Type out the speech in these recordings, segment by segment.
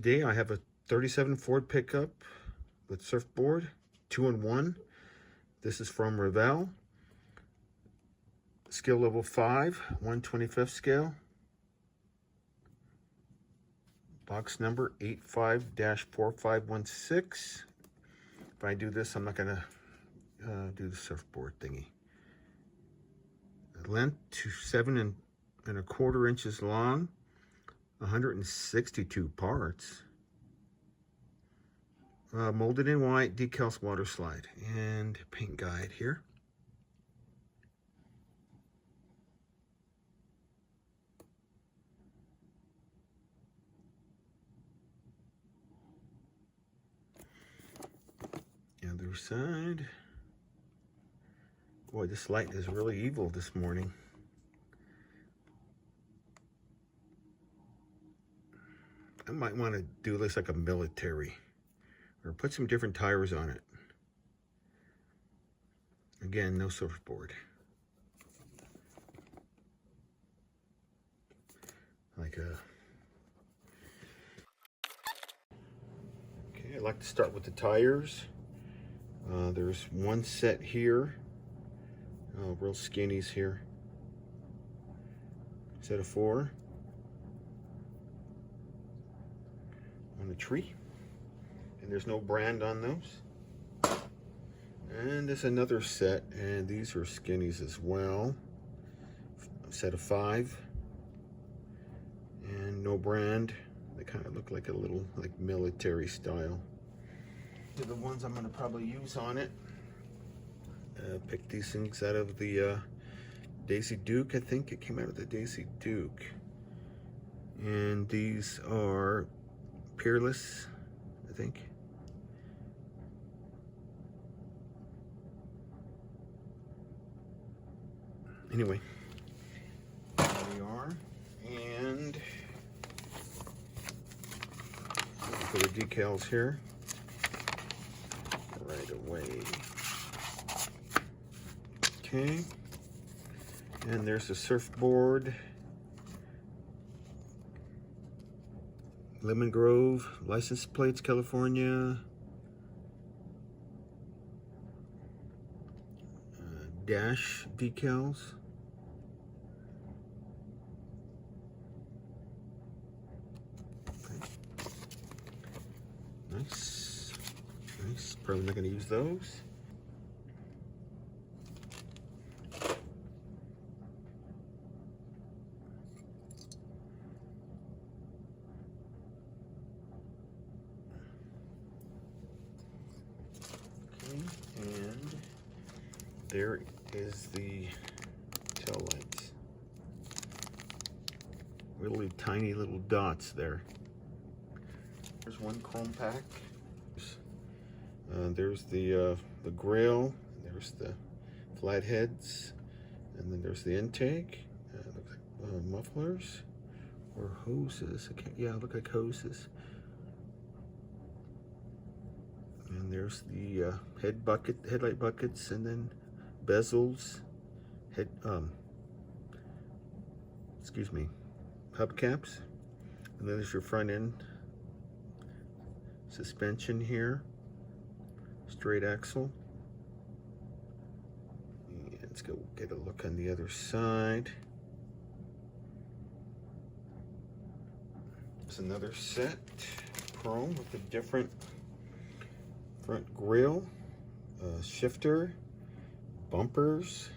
Today I have a 37 Ford pickup with surfboard, 2-in-1. This is from Revell. Skill level 5, 1/25 scale. Box number 85-4516. If I do this, I'm not gonna do the surfboard thingy. Length to 7¼ inches long, 162 parts. Molded in white, decals, water slide, and paint guide here. The other side. Boy, this light is really evil this morning. I might want to do this like a military, or put some different tires on it. Again, no surfboard. Okay, I like to start with the tires. There's one set here. Real skinnies here. Set of 4. On a tree. And there's no brand on those. And there's another set, and these are skinnies as well. A set of 5. And no brand. They kind of look like a little like military style. These are the ones I'm going to probably use on it. Picked these things out of the Daisy Duke. I think it came out of the Daisy Duke. And these are Peerless, I think. Anyway, there we are. And for the decals here right away. Okay, and there's the surfboard. Lemon Grove, license plates, California. Dash decals. Okay. Nice, nice. Probably not going to use those. And there is the tail lights. Really tiny little dots there. There's one chrome pack. There's the grill. There's the flat heads, and then there's the intake. Looks like mufflers or hoses. Yeah, look like hoses. And there's the headlight buckets, and then bezels, hubcaps, and then there's your front end suspension here, straight axle. And let's go get a look on the other side. There's another set, chrome with a different front grille, shifter, bumpers,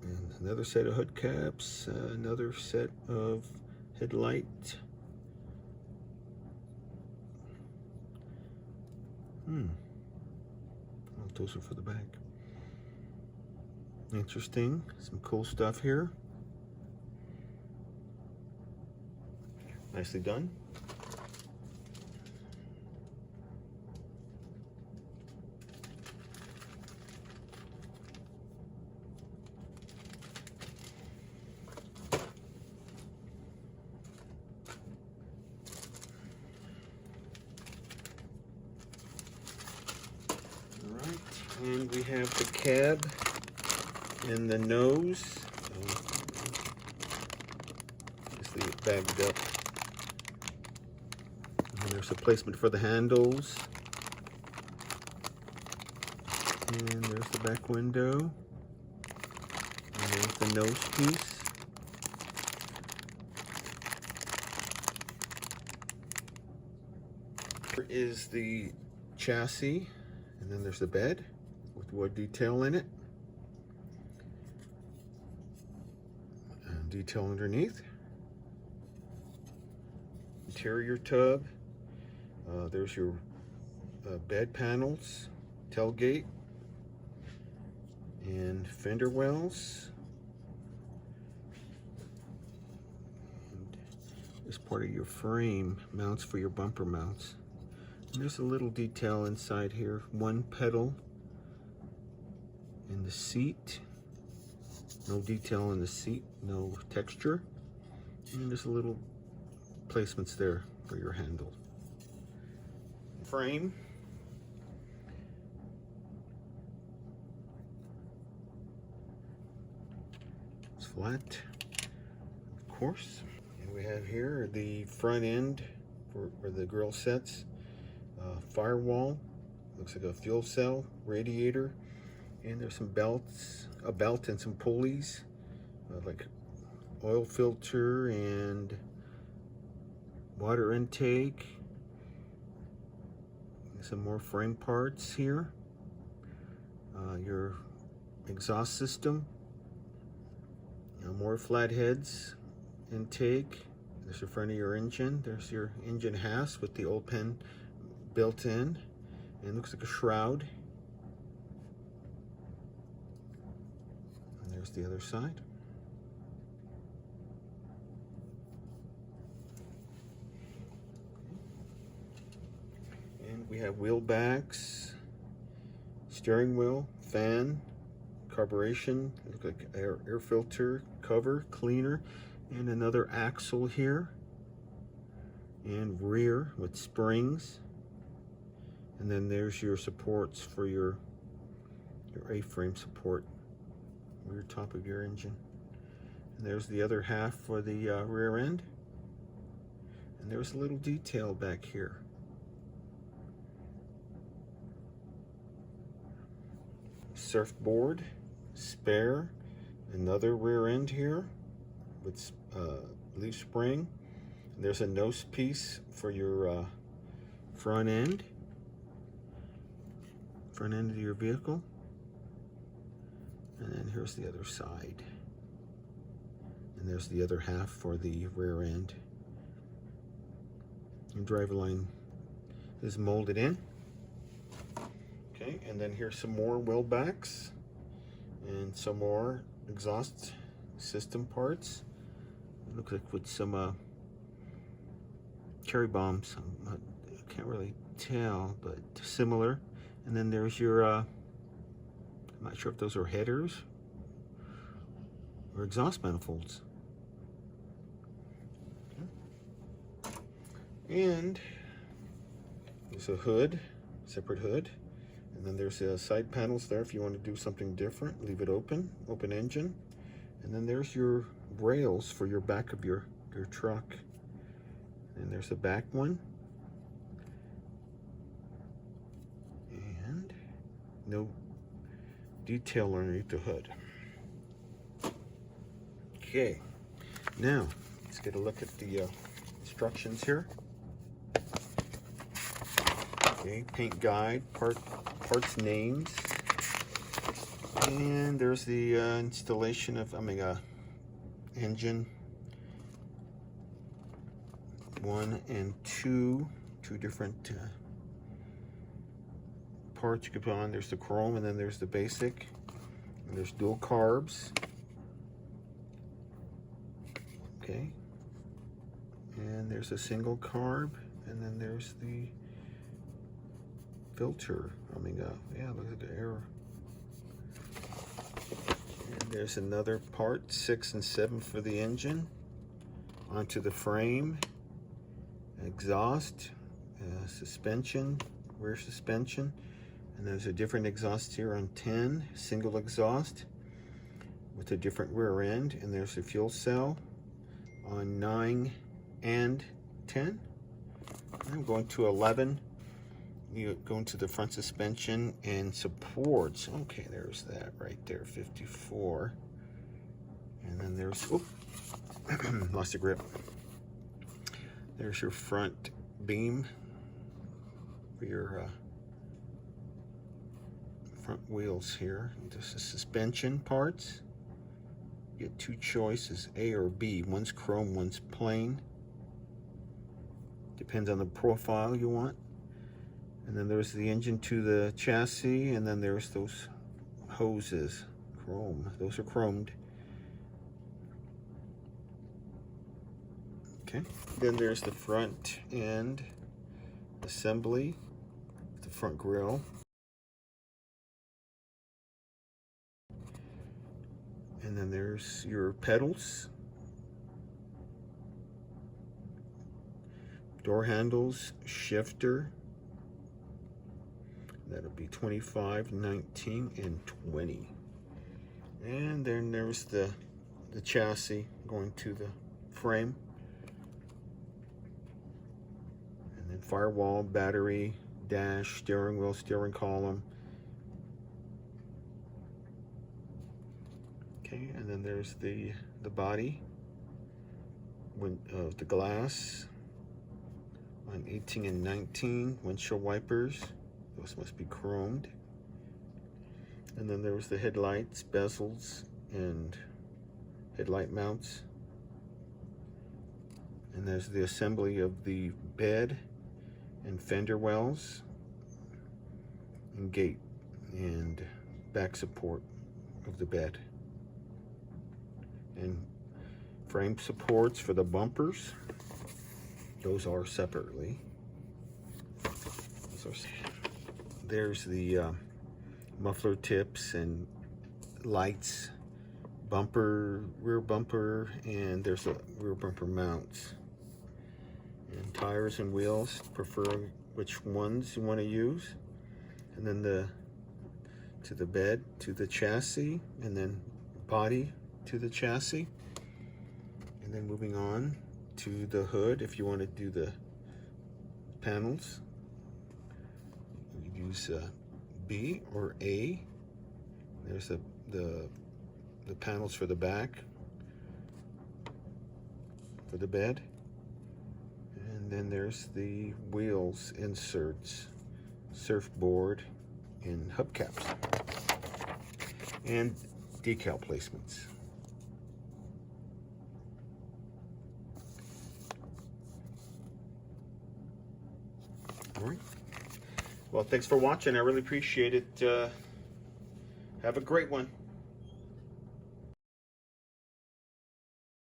and another set of hood caps, another set of headlight. Oh, those are for the back. Interesting, some cool stuff here. Nicely done. And we have the cab and the nose. It's the bagged up. And there's a placement for the handles. And there's the back window. And there's the nose piece. Here is the chassis. And then there's the bed with wood detail in it. And detail underneath. Interior tub. There's your bed panels, tailgate, and fender wells. And this part of your frame mounts for your bumper mounts. And there's a little detail inside here. One pedal in the seat. No detail in the seat, no texture. And there's a little placements there for your handle. Frame. It's flat, of course. And we have here the front end for the grill sets. Firewall, looks like a fuel cell, radiator, and there's some belts, a belt and some pulleys, like oil filter and water intake. Some more frame parts here. Your exhaust system. More flatheads, intake. There's the front of your engine. There's your engine hasp with the old pen built in. And looks like a shroud. And there's the other side. And we have wheel backs, steering wheel, fan, carburation, look like air filter, cover, cleaner, and another axle here, and rear with springs. And then there's your supports for your A-frame support, rear top of your engine. And there's the other half for the rear end. And there's a little detail back here. Surfboard, spare, another rear end here with leaf spring. And there's a nose piece for your front end of your vehicle. And then here's the other side. And there's the other half for the rear end. Your driver line is molded in. Okay, and then here's some more wheel backs and some more exhaust system parts. It looks like with some cherry bombs. I can't really tell, but similar. And then there's your, I'm not sure if those are headers or exhaust manifolds. Okay. And there's a hood, separate hood. And then there's side panels there if you want to do something different. Leave it open, open engine. And then there's your rails for your back of your truck. And there's a back one. And no detail underneath the hood. Okay, now let's get a look at the instructions here. Okay, paint guide, parts names, and there's the installation of, engine 1 and 2, two different parts you can put on. There's the chrome, and then there's the basic, and there's dual carbs. Okay, and there's a single carb, and then there's the filter. Yeah, look at the error. And there's another part, 6 and 7 for the engine. Onto the frame, exhaust, suspension, rear suspension. And there's a different exhaust here on 10, single exhaust with a different rear end. And there's a fuel cell on 9 and 10. I'm going to 11. You go into the front suspension and supports. Okay, there's that right there, 54. And then there's, oop, lost the grip. There's your front beam for your front wheels here. This is suspension parts. You get two choices, A or B. One's chrome, one's plain. Depends on the profile you want. And then there's the engine to the chassis, and then there's those hoses, chrome. Those are chromed. Okay. Then there's the front end assembly, the front grille. And then there's your pedals, door handles, shifter. That'll be 25, 19, and 20. And then there's the chassis going to the frame. And then firewall, battery, dash, steering wheel, steering column. Okay, and then there's the body of the glass on 18 and 19, windshield wipers. Those must be chromed. And then there's the headlights, bezels, and headlight mounts. And there's the assembly of the bed and fender wells and gate and back support of the bed. And frame supports for the bumpers. Those are separately. There's the muffler tips and lights, bumper, rear bumper, and there's a rear bumper mounts. And tires and wheels, prefer which ones you want to use. And then to the bed, to the chassis, and then body to the chassis. And then moving on to the hood, if you want to do the panels. Use B or A. There's the panels for the back for the bed, and then there's the wheels inserts, surfboard, and hubcaps, and decal placements. All right. Well, thanks for watching. I really appreciate it. Have a great one.